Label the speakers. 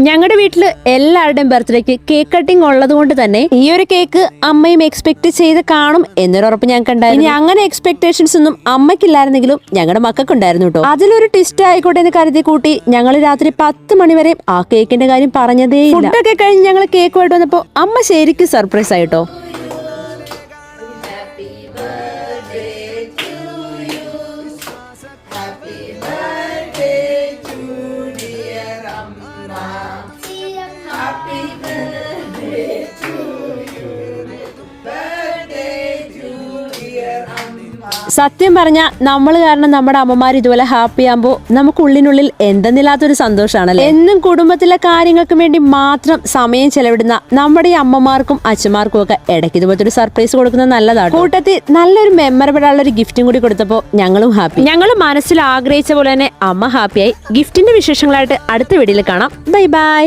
Speaker 1: ഞങ്ങളുടെ വീട്ടില് എല്ലാവരുടെയും ബർത്ത്ഡേക്ക് കേക്ക് കട്ടിംഗ് ഉള്ളത് കൊണ്ട് തന്നെ ഈ ഒരു കേക്ക് അമ്മയും എക്സ്പെക്ട് ചെയ്ത് കാണും എന്നൊരു ഉറപ്പ് ഞങ്ങൾക്ക് ഉണ്ടായിരുന്നു. ഇനി അങ്ങനെ എക്സ്പെക്ടേഷൻസ് ഒന്നും അമ്മയ്ക്കില്ലായിരുന്നെങ്കിലും ഞങ്ങളുടെ മക്കൾക്കുണ്ടായിരുന്നു കേട്ടോ. അതിലൊരു ട്വിസ്റ്റ് ആയിക്കോട്ടെ എന്ന് കരുതി കൂട്ടി ഞങ്ങൾ രാത്രി 10 മണി വരെ ആ കേക്കിന്റെ കാര്യം പറഞ്ഞതേ. ഫുഡൊക്കെ കഴിഞ്ഞ് ഞങ്ങൾ കേക്കുമായിട്ട് വന്നപ്പോ അമ്മ ശരിക്കും സർപ്രൈസ് ആയിട്ടോ. സത്യം പറഞ്ഞ നമ്മൾ കാരണം നമ്മുടെ അമ്മമാർ ഇതുപോലെ ഹാപ്പി ആകുമ്പോൾ നമുക്ക് ഉള്ളിനുള്ളിൽ എന്തെന്നില്ലാത്തൊരു സന്തോഷമാണല്ലേ. എന്നും കുടുംബത്തിലെ കാര്യങ്ങൾക്ക് വേണ്ടി മാത്രം സമയം ചെലവിടുന്ന നമ്മുടെ ഈ അമ്മമാർക്കും അച്ഛന്മാർക്കും ഒക്കെ ഇടയ്ക്ക് ഇതുപോലത്തെ ഒരു സർപ്രൈസ് കൊടുക്കുന്നത് നല്ലതാണ്. കൂട്ടത്തിൽ നല്ലൊരു മെമ്മറബിൾ ആയുള്ള ഒരു ഗിഫ്റ്റും കൂടി കൊടുത്തപ്പോൾ ഞങ്ങളും ഹാപ്പി. ഞങ്ങൾ മനസ്സിൽ ആഗ്രഹിച്ച പോലെ തന്നെ അമ്മ ഹാപ്പിയായി. ഗിഫ്റ്റിന്റെ വിശേഷങ്ങളായിട്ട് അടുത്ത വീഡിയോയിൽ കാണാം. Bye bye.